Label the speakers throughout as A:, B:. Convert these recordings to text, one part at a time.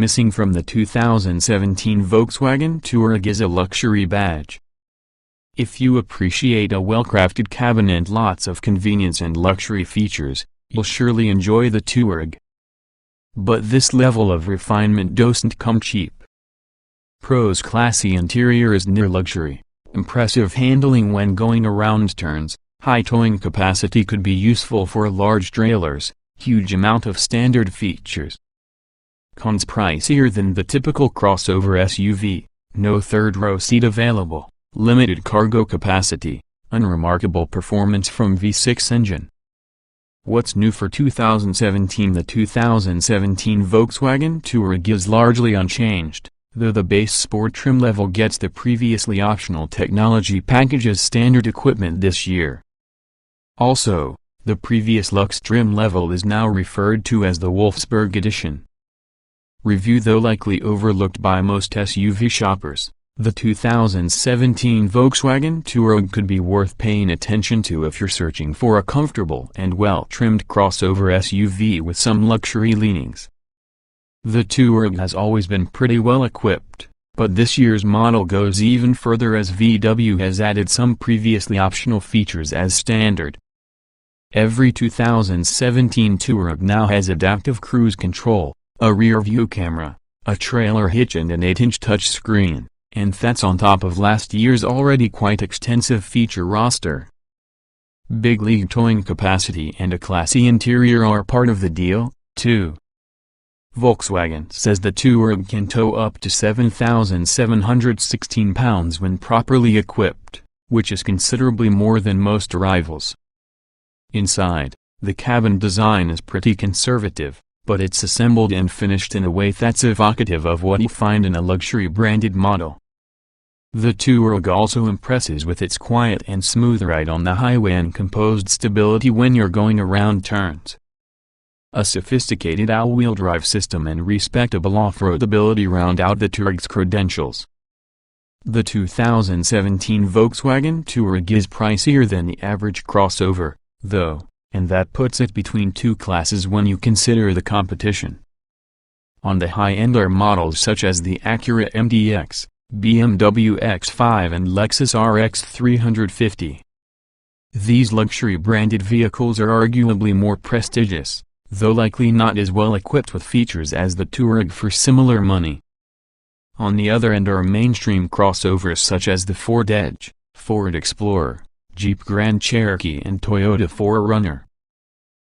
A: missing from the 2017 Volkswagen Touareg is a luxury badge. If you appreciate a well-crafted cabin and lots of convenience and luxury features, you'll surely enjoy the Touareg. But this level of refinement doesn't come cheap. Pros: classy interior is near luxury, impressive handling when going around turns, high towing capacity could be useful for large trailers, huge amount of standard features. Cons: pricier than the typical crossover SUV, no third-row seat available, limited cargo capacity, unremarkable performance from V6 engine. What's new for 2017? The 2017 Volkswagen Touareg is largely unchanged, though the base sport trim level gets the previously optional technology package as standard equipment this year. Also, the previous Luxe trim level is now referred to as the Wolfsburg Edition. Review: though likely overlooked by most SUV shoppers, the 2017 Volkswagen Touareg could be worth paying attention to if you're searching for a comfortable and well-trimmed crossover SUV with some luxury leanings. The Touareg has always been pretty well equipped, but this year's model goes even further as VW has added some previously optional features as standard. Every 2017 Touareg now has adaptive cruise control, a rear-view camera, a trailer hitch and an 8-inch touchscreen, and that's on top of last year's already quite extensive feature roster. Big league towing capacity and a classy interior are part of the deal, too. Volkswagen says the Touareg can tow up to 7,716 pounds when properly equipped, which is considerably more than most rivals. Inside, the cabin design is pretty conservative, but it's assembled and finished in a way that's evocative of what you find in a luxury branded model. The Touareg also impresses with its quiet and smooth ride on the highway and composed stability when you're going around turns. A sophisticated all-wheel drive system and respectable off-road ability round out the Touareg's credentials. The 2017 Volkswagen Touareg is pricier than the average crossover, though, and that puts it between two classes when you consider the competition. On the high-end are models such as the Acura MDX, BMW X5 and Lexus RX 350. These luxury branded vehicles are arguably more prestigious, though likely not as well equipped with features as the Touareg for similar money. On the other end are mainstream crossovers such as the Ford Edge, Ford Explorer, Jeep Grand Cherokee and Toyota 4Runner.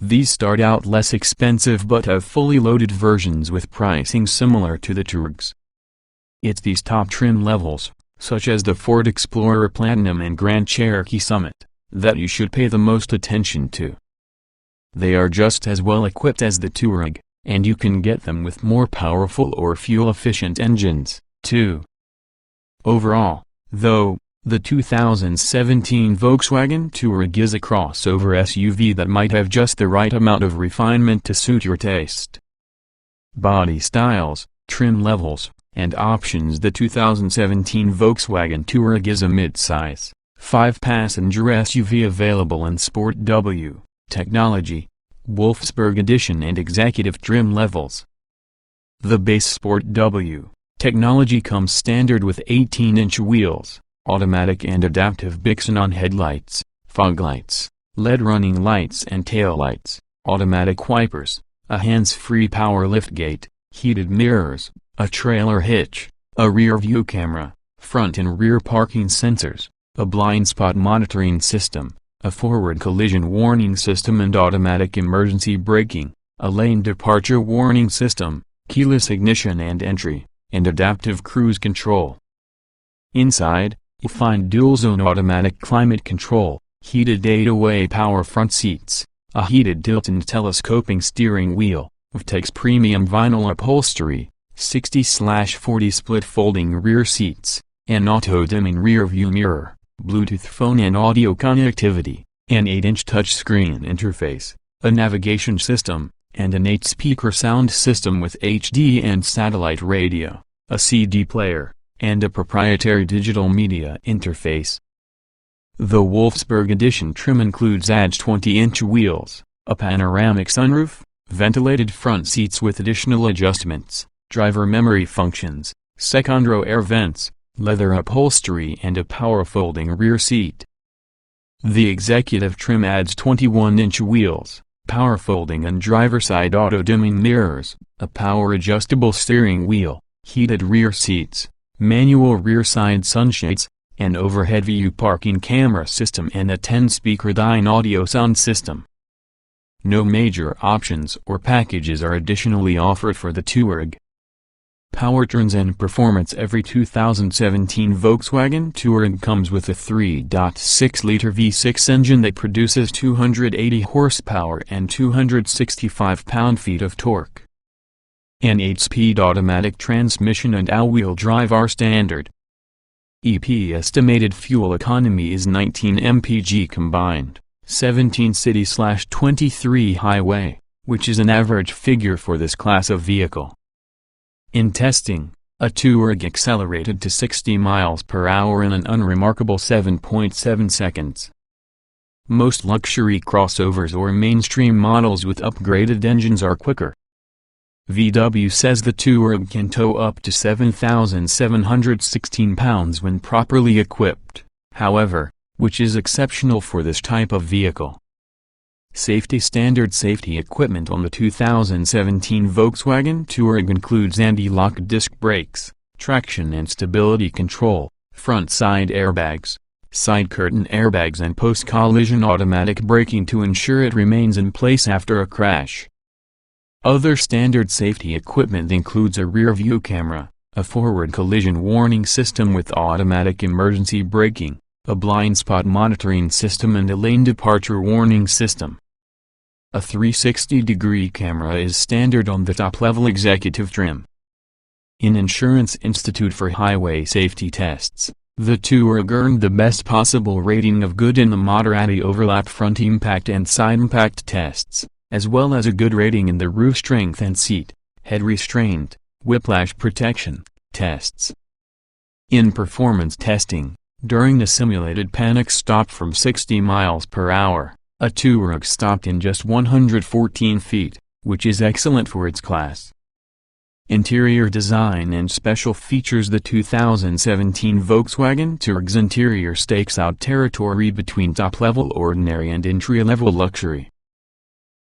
A: These start out less expensive but have fully loaded versions with pricing similar to the Touaregs. It's these top trim levels, such as the Ford Explorer Platinum and Grand Cherokee Summit, that you should pay the most attention to. They are just as well equipped as the Touareg, and you can get them with more powerful or fuel-efficient engines, too. Overall, though, the 2017 Volkswagen Touareg is a crossover SUV that might have just the right amount of refinement to suit your taste. Body styles, trim levels, and options. The 2017 Volkswagen Touareg is a mid-size, 5-passenger SUV available in Sport W, Technology, Wolfsburg Edition and Executive trim levels. The base Sport W, Technology comes standard with 18-inch wheels, automatic and adaptive Bixenon headlights, fog lights, LED running lights and taillights, automatic wipers, a hands-free power liftgate, heated mirrors, a trailer hitch, a rear-view camera, front and rear parking sensors, a blind spot monitoring system, a forward collision warning system and automatic emergency braking, a lane departure warning system, keyless ignition and entry, and adaptive cruise control. Inside, you'll find dual-zone automatic climate control, heated 8-way power front seats, a heated tilt and telescoping steering wheel, Vtex premium vinyl upholstery, 60/40 split folding rear seats, an auto-dimming rear-view mirror, Bluetooth phone and audio connectivity, an 8-inch touchscreen interface, a navigation system, and an 8-speaker sound system with HD and satellite radio, a CD player, and a proprietary digital media interface. The Wolfsburg Edition trim includes Edge 20-inch wheels, a panoramic sunroof, ventilated front seats with additional adjustments, driver memory functions, second row air vents, leather upholstery and a power folding rear seat. The executive trim adds 21-inch wheels, power folding and driver-side auto-dimming mirrors, a power-adjustable steering wheel, heated rear seats, manual rear-side sunshades, an overhead view parking camera system and a 10-speaker Dyn-audio sound system. No major options or packages are additionally offered for the Touareg. Powertrains and performance. Every 2017 Volkswagen Touareg comes with a 3.6-liter V6 engine that produces 280 horsepower and 265 pound-feet of torque. An 8-speed automatic transmission and all-wheel drive are standard. EP estimated fuel economy is 19 mpg combined, 17 city/23 highway, which is an average figure for this class of vehicle. In testing, a Touareg accelerated to 60 miles per hour in an unremarkable 7.7 seconds. Most luxury crossovers or mainstream models with upgraded engines are quicker. VW says the Touareg can tow up to 7,716 pounds when properly equipped, however, which is exceptional for this type of vehicle. Safety. Standard safety equipment on the 2017 Volkswagen Touareg includes anti-lock disc brakes, traction and stability control, front side airbags, side curtain airbags and post-collision automatic braking to ensure it remains in place after a crash. Other standard safety equipment includes a rear-view camera, a forward collision warning system with automatic emergency braking, a blind spot monitoring system and a lane departure warning system. A 360-degree camera is standard on the top-level executive trim. In Insurance Institute for Highway Safety Tests, the Touareg earned the best possible rating of good in the Maserati overlap front impact and side impact tests, as well as a good rating in the roof strength and seat, head restraint, whiplash protection, tests. In performance testing, during the simulated panic stop from 60 miles per hour, a Touareg stopped in just 114 feet, which is excellent for its class. Interior design and special features. The 2017 Volkswagen Touareg's interior stakes out territory between top-level ordinary and entry-level luxury.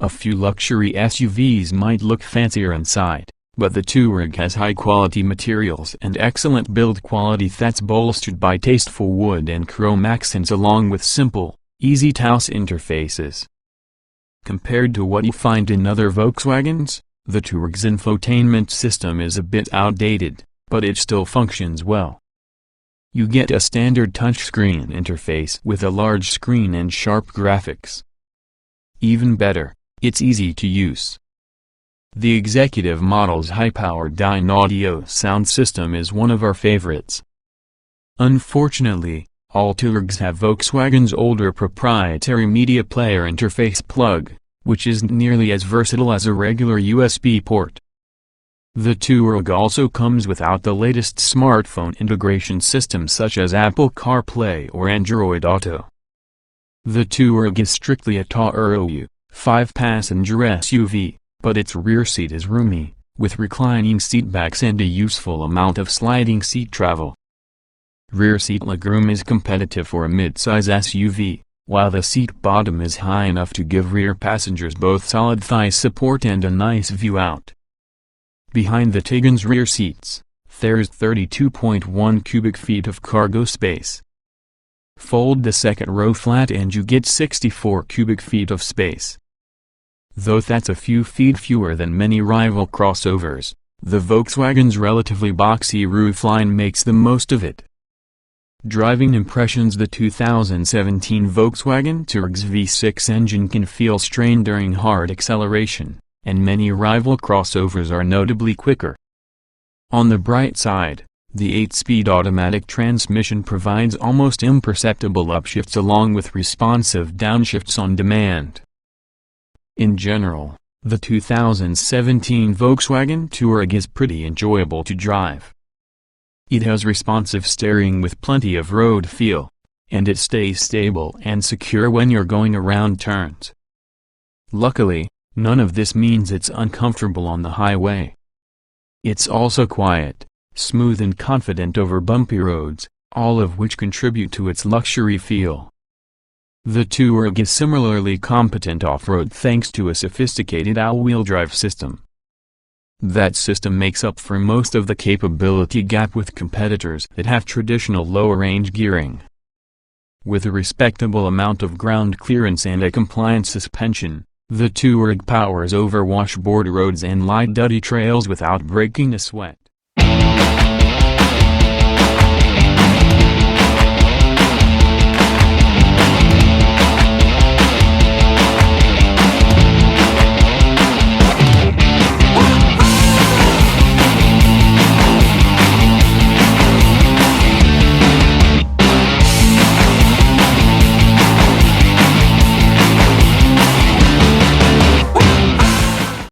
A: A few luxury SUVs might look fancier inside, but the Touareg has high-quality materials and excellent build quality that's bolstered by tasteful wood and chrome accents along with simple, easy-to-use interfaces. Compared to what you find in other Volkswagens, the Touareg's infotainment system is a bit outdated, but it still functions well. You get a standard touchscreen interface with a large screen and sharp graphics. Even better, it's easy to use. The executive model's high-powered Dyn-audio sound system is one of our favorites. Unfortunately, all Touaregs have Volkswagen's older proprietary media player interface plug, which isn't nearly as versatile as a regular USB port. The Touareg also comes without the latest smartphone integration systems such as Apple CarPlay or Android Auto. The Touareg is strictly a Touareg, 5-passenger SUV, but its rear seat is roomy, with reclining seatbacks and a useful amount of sliding seat travel. Rear seat legroom is competitive for a mid-size SUV, while the seat bottom is high enough to give rear passengers both solid thigh support and a nice view out. Behind the Tiguan's rear seats, there's 32.1 cubic feet of cargo space. Fold the second row flat and you get 64 cubic feet of space. Though that's a few feet fewer than many rival crossovers, the Volkswagen's relatively boxy roofline makes the most of it. Driving impressions. The 2017 Volkswagen Touareg's V6 engine can feel strained during hard acceleration, and many rival crossovers are notably quicker. On the bright side, the 8-speed automatic transmission provides almost imperceptible upshifts along with responsive downshifts on demand. In general, the 2017 Volkswagen Touareg is pretty enjoyable to drive. It has responsive steering with plenty of road feel, and it stays stable and secure when you're going around turns. Luckily, none of this means it's uncomfortable on the highway. It's also quiet, smooth and confident over bumpy roads, all of which contribute to its luxury feel. The Touareg is similarly competent off-road thanks to a sophisticated all-wheel drive system. That system makes up for most of the capability gap with competitors that have traditional lower-range gearing. With a respectable amount of ground clearance and a compliant suspension, the Touareg powers over washboard roads and light-duty trails without breaking a sweat.